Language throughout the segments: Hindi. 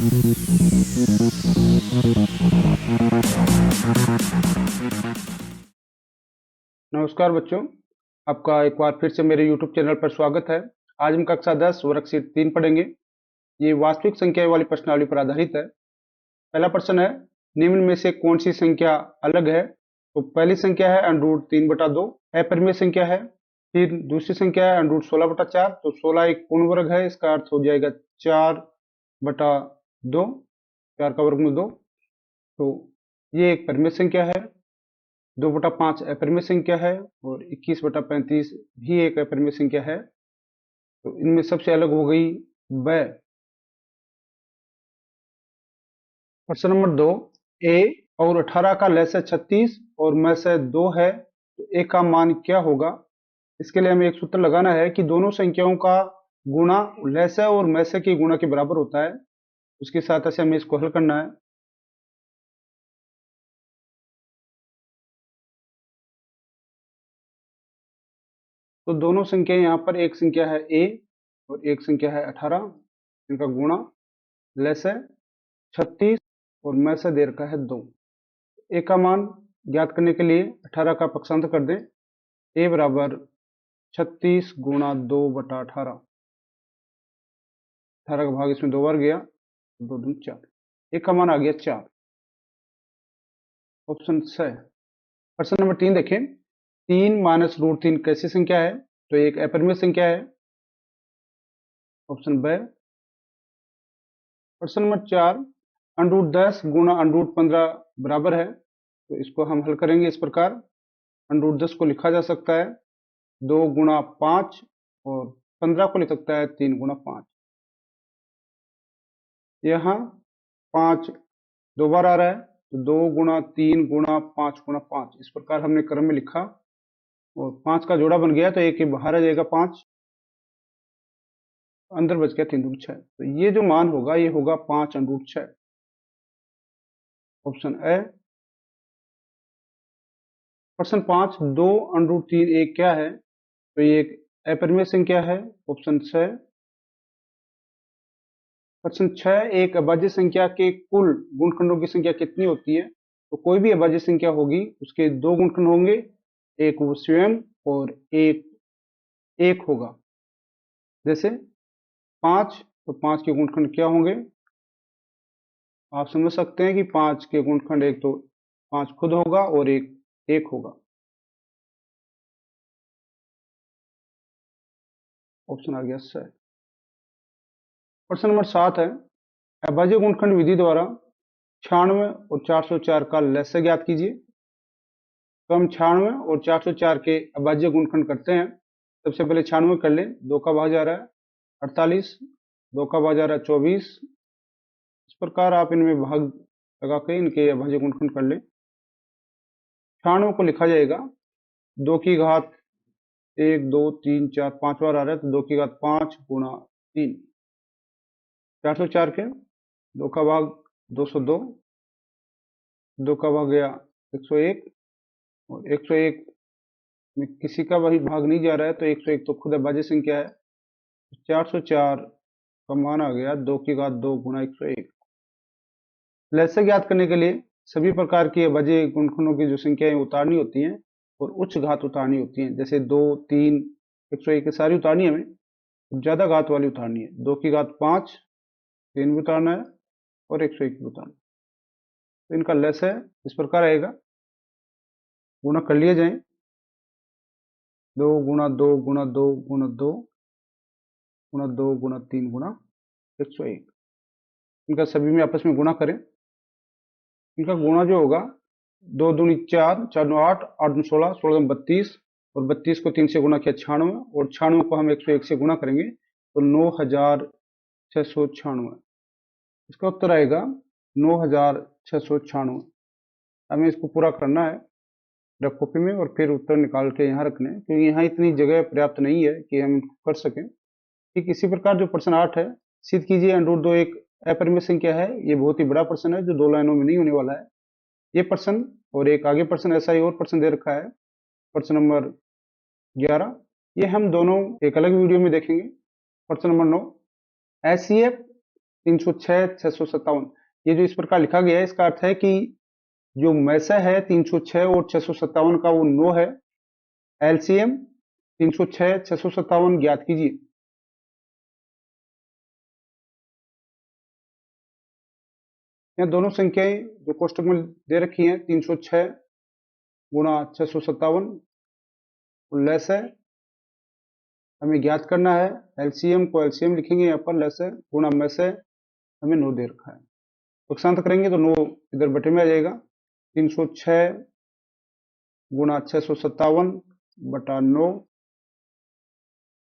नमस्कार बच्चों, आपका एक बार फिर से मेरे YouTube चैनल पर स्वागत है। आज हम कक्षा 10 वर्कशीट 3 पढ़ेंगे। ये वास्तविक संख्या वाली प्रश्नावली पर आधारित है। पहला प्रश्न है, निम्न में से कौन सी संख्या अलग है? तो पहली संख्या है √3/2, अपरिमेय संख्या है। फिर दूसरी संख्या है √16/4, तो 16 एक पूर्ण वर्ग है, इसका अर्थ हो जाएगा 4/2, 4 का वर्गमूल 2। तो ये एक परिमेय संख्या है। 2/5 अपरिमेय संख्या है और 21/35 भी एक अपरिमेय संख्या है। तो इनमें सबसे अलग हो गई व। प्रश्न नंबर 2, ए और 18 का लसाअ 36 और मसाअ 2 है, तो ए का मान क्या होगा? इसके लिए हमें एक सूत्र लगाना है कि दोनों संख्याओं का गुणा लसाअ और मसाअ के गुणा के बराबर होता है। उसकी सहायता से हमें इसको हल करना है। तो दोनों संख्या यहाँ पर, एक संख्या है ए और एक संख्या है 18, इनका गुणा लसाअ 36 और मसाअ दे रखा है 2। ए का मान ज्ञात करने के लिए 18 का पक्षांतर कर दें। ए बराबर 36 गुणा 2/18। 18 का भाग इसमें 2 बार गया, 2 दूनी 4। ए का मान आ गया 4। ऑप्शन स। प्रश्न नंबर 3 देखें, 3 माइनस √3 कैसी संख्या है? तो एक अपरिमेय संख्या है। ऑप्शन ब। प्रश्न नंबर 4, √10 गुणा √15 बराबर है, तो इसको हम हल करेंगे इस प्रकार। √10 को लिखा जा सकता है 2 गुणा 5 और 15 को लिख सकता है 3 गुणा 5। यहाँ 5 दो बार आ रहा है, तो 2 गुणा 3 गुणा 5 गुणा 5, इस प्रकार हमने क्रम में लिखा और 5 का जोड़ा बन गया, तो एक बाहर आ जाएगा 5, अंदर बच गया 3 दूनी 6। तो ये जो मान होगा ये होगा 5√6। Option A. प्रश्न 5, 2√3 एक क्या है? तो ये एक अपरिमेय संख्या है। ऑप्शन स। प्रश्न 6, एक अभाज्य संख्या के कुल गुणनखंडों की संख्या कितनी होती है? तो कोई भी अभाज्य संख्या होगी उसके 2 गुणनखंड होंगे, एक वो स्वयं और एक एक होगा। जैसे 5, तो 5 के गुणनखंड क्या होंगे? आप समझ सकते हैं कि 5 के गुणनखंड, एक तो 5 खुद होगा और एक होगा। ऑप्शन आ गया स। प्रश्न नंबर 7 है, अभाज्य गुणनखंड विधि द्वारा 96 और 404 का लसाअ ज्ञात कीजिए। तो हम 96 और 404 के अभाज्य गुणनखंड करते हैं। सबसे पहले 96 कर लें, 2 का भाग जा रहा है 48, 2 का भाग जा रहा है 24। इस प्रकार आप इनमें भाग लगा के इनके अभाज्य गुणनखंड कर लें। 96 को लिखा जाएगा 2 की घात 1 2 3 4 5 बार आ रहा है, तो 2 की घात 5 गुणा 3। 404 के 2 का भाग 202, 2 का भाग गया 101 और 101 में किसी का वही भाग नहीं जा रहा है, तो 101 तो खुद अभाज्य संख्या है। 404 का मान आ गया 2 की घात 2 गुणा 101। लसाअ ज्ञात करने के लिए सभी प्रकार की अभाज्य गुणनखंडों की जो संख्याएं उतारनी होती हैं और उच्च घात उतारनी होती हैं। जैसे 2 3 101 की सारी उतारनी है, हमें ज्यादा घात वाली उतारनी है। 2 की घात 5, 3 भी उतारना है और 101 भी उतारना है। तो इनका लसाअ इस प्रकार आएगा, गुणा कर लिए जाए, 2 गुणा 2 गुणा 2 गुणा 2 गुणा 2 गुणा 3 गुणा 101। इनका सभी में आपस में गुणा करें। इनका गुणा जो होगा 2 दूनी 4, 4 दूनी 8, 8 दूनी 16, 16 दूनी 32 और 32 को 3 से गुणा किया 96 और 96 को हम 101 से गुणा करेंगे तो 9696। इसका उत्तर आएगा 9696। हमें इसको पूरा करना है रफ कॉपी में और फिर उत्तर निकाल के यहाँ रखने हैं, क्योंकि यहाँ इतनी जगह पर्याप्त नहीं है कि हम कर सकें। ठीक इसी प्रकार जो प्रश्न 8 है, सिद्ध कीजिए √2 एक अपरिमेय संख्या है। ये बहुत ही बड़ा प्रश्न है जो 2 लाइनों में नहीं होने वाला है। ये प्रश्न और एक आगे प्रश्न, ऐसा ही और प्रश्न दे रखा है, प्रश्न नंबर 11। ये हम दोनों एक अलग वीडियो में देखेंगे। प्रश्न नंबर 9, एचसीएफ 306 657। ये जो इस प्रकार लिखा गया है इसका अर्थ है कि जो मैसे है 306 और 657 का वो 9 है। एलसीएम 306 657 ज्ञात कीजिए। यहाँ दोनों संख्याएं जो कोष्टक में दे रखी हैं 306 गुणा 657 लेस है, हमें ज्ञात करना है। एलसीएम को एलसीएम लिखेंगे यहाँ पर, लेस है गुणा में से हमें 9 दे रखा है, तो शांत करेंगे तो 9 इधर बटे में आ जाएगा। 306 गुणा 657 बटा 9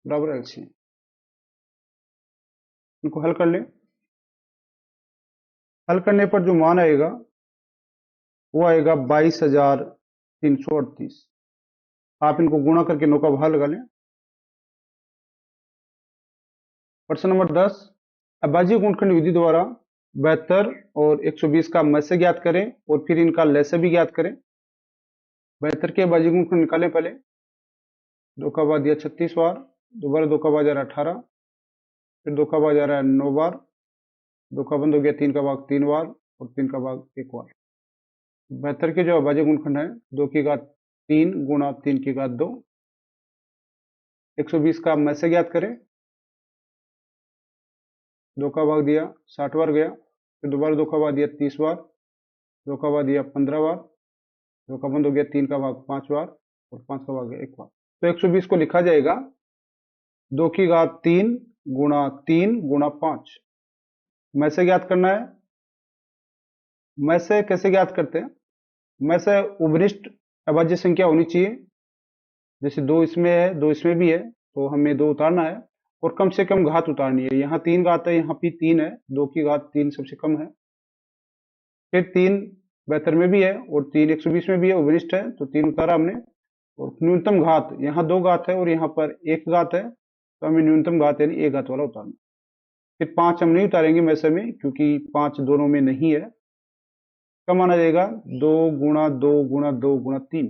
बराबर एलसीएम। इनको हल कर लें। हल करने पर जो मान आएगा वो आएगा 22,338। आप इनको गुणा करके 9 का भाग लगा लें। प्रश्न नंबर 10, अभाज्य गुणनखंड विधि द्वारा 72 और 120 का मत्स्य ज्ञात करें और फिर इनका लस्य भी ज्ञात करें। 72 के अभाज्य गुणनखंड निकालें पहले। 2 का बाद दिया 36 बार, दोबारा 2 का बाद जा रहा 18, फिर 2 का बाद जा रहा है 9 बार, 2 का बंद हो गया 3 का भाग 3 बार और 3 का भाग 1 बार। 72 के जो अभाज्य गुणनखंड है 2 की घात 3 गुणा 3 की घात 2। 120 का मत्स्य ज्ञात करें। 2 का भाग दिया 60 बार गया, फिर दोबारा 2 का भाग दिया 30 बार, 2 का भाग दिया 15 बार, 2 का बंद हो गया 3 का भाग 5 बार और 5 का भाग 1 बार। तो 120 को लिखा जाएगा 2 की घात 3 गुणा 5। में से ज्ञात करना है। में से कैसे ज्ञात करते हैं? में से उभनिष्ठ अभाज्य संख्या होनी चाहिए। जैसे 2 इसमें है 2 इसमें भी है, तो हमें 2 उतारना है और कम से कम घात उतारनी है। यहाँ 3 घात है, यहाँ भी 3 है, 2 की घात 3 सबसे कम है। फिर 3 72 में भी है और 3 120 में भी है, उभनिष्ठ है, तो 3 उतारा हमने। और न्यूनतम घात, यहाँ 2 घात है और यहाँ पर 1 घात है, तो हमें न्यूनतम घात यानी 1 घात वाला उतारना। फिर 5 हम नहीं उतारेंगे में से में, क्योंकि 5 दोनों में नहीं है। कम माना जाएगा 2 गुणा 2 गुणा 2 गुणा 3,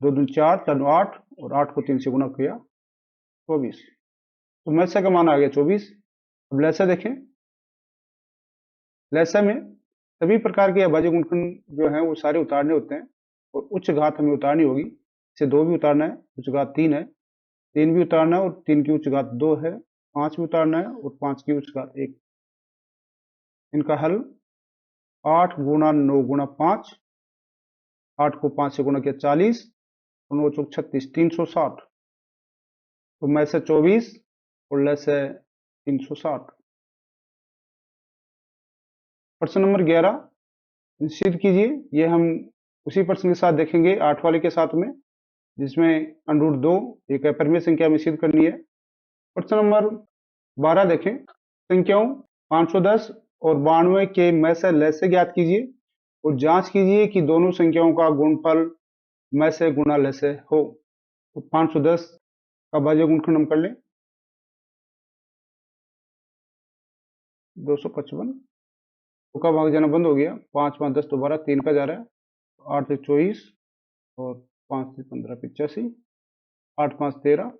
2 दूनी 4 4 8 और 8 को 3 से गुणा किया 24। तो में से का मान आ गया 24। अब लैसा देखें। लैसा में सभी प्रकार के अभाज्य गुणनखंड जो हैं वो सारे उतारने होते हैं और उच्च घात हमें उतारनी होगी। इसे 2 भी उतारना है, उच्च घात 3 है, 3 भी उतारना है और 3 की उच्च घात 2 है, 5 भी उतारना है और 5 की उच्च घात 1। इनका हल 8 गुणा 9 गुणा 5, 8 को 5 से गुणा किया 40 और 9 चौक 36, 360। तो में से 24 और लस है 360। प्रश्न नंबर 11 निश्चित कीजिए। ये हम उसी प्रश्न के साथ देखेंगे 8 वाले के साथ में, जिसमें √2 एक अपरिमेय संख्या में सिद्ध करनी है। प्रश्न नंबर 12 देखें। संख्याओं 510 और 92 के में से लस्य ज्ञात कीजिए और जांच कीजिए कि दोनों संख्याओं का गुणनफल में से गुणा लस्य हो। तो 510 का भाज्य गुणनखंड हम कर लें। 255, 2 का भाग जाना बंद हो गया, 5 5 10 दोबारा 3 का जा रहा है, 8 से 24 और 5 से 15 85, 8 5 13।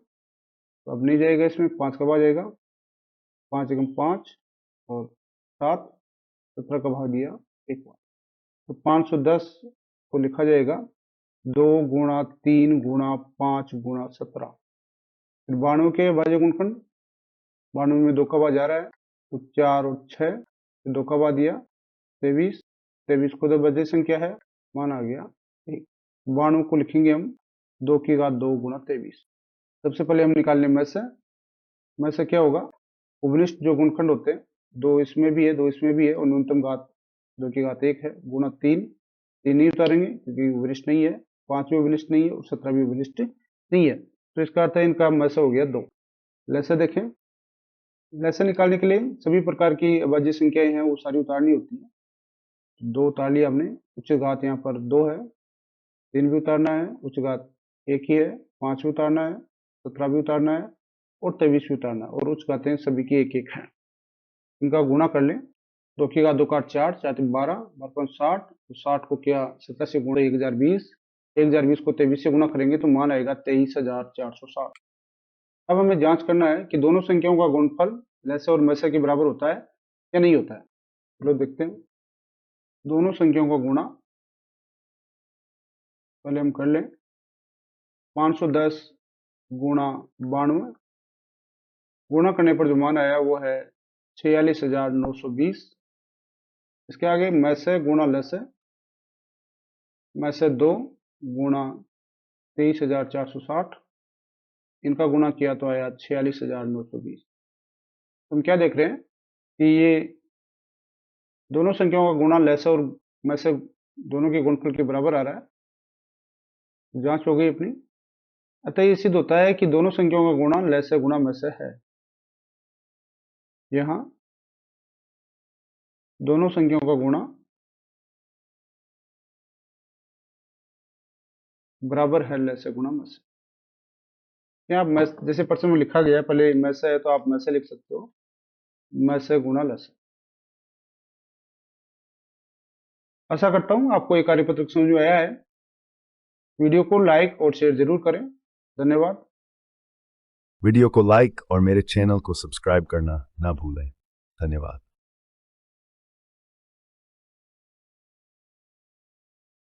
तो अब नहीं जाएगा, इसमें 5 का भाग जाएगा, 5 एकम 5 और 7 17 का भाग दिया 1 बार। तो 510 को लिखा जाएगा 2 गुणा 3 गुणा 5 गुणा 17। फिर 92 के भाज्य गुणनखंड। 92 में 2 का भाग जा रहा है, तो 4 और 6, फिर 2 का भाग दिया 23। 23 को तो भाज्य संख्या है, मान आ गया 1। 92 को लिखेंगे हम 2 की घात 2 गुणा 23। सबसे पहले हम निकाल लें में से क्या होगा? उभनिष्ठ जो गुणनखंड होते हैं, 2 इसमें भी है 2 इसमें भी है और न्यूनतम घात 2 की घात 1 है, गुणा 3। 3 नहीं उतारेंगे क्योंकि उभनिष्ठ नहीं है, 5 भी उभनिष्ठ नहीं है और 17 भी उभनिष्ठ नहीं है, तो इसका अर्थ है इनका में से हो गया 2। लैसे देखें। लैसे निकालने के लिए सभी प्रकार की अभाज्य संख्याएं हैं वो सारी उतारनी होती है। 2 उतार लिया हमने, उच्च घात यहाँ पर 2 है, 3 भी उतारना है, उच्च घात 1 ही है, 5 भी उतारना है, 17 भी उतारना है और 23 भी उतारना है और उच्च घातें सभी की 1 1 है। इनका गुणा कर लें। 2 की घात 2 का 4, 4 3 12, 12 60, तो 60 को किया 17 से गुणा 1020, 1020 को 23 से गुणा करेंगे तो मान आएगा 23,460। अब हमें जांच करना है कि दोनों संख्याओं का गुणनफल लैसे और मैसे के बराबर होता है या नहीं होता है। चलो देखते हैं। दोनों संख्याओं का गुणा पहले हम कर लें। 510 गुणा 92, गुणा करने पर जो मान आया वो है 46,920। इसके आगे मैसे गुणा लैसे, मैसे 2 गुणा 23,460, इनका गुणा किया तो आया 46,920। हम क्या देख रहे हैं कि ये दोनों संख्याओं का गुणा लैसे और मैसे दोनों के गुणनफल के बराबर आ रहा है। जांच हो गई अपनी। अतः ये सिद्ध होता है कि दोनों संख्याओं का गुणा लैसे गुणा मैसे है। यहाँ दोनों संख्याओं का गुणा बराबर है लैसे गुणा मैसे। यहाँ मैस जैसे प्रश्न में लिखा गया है, पहले मैसे है तो आप मैसे लिख सकते हो, मैसे गुणा लैसे। आशा करता हूँ आपको ये कार्यपत्र समझ में आया है। वीडियो को लाइक और शेयर जरूर करें। धन्यवाद। वीडियो को लाइक और मेरे चैनल को सब्सक्राइब करना ना भूलें। धन्यवाद।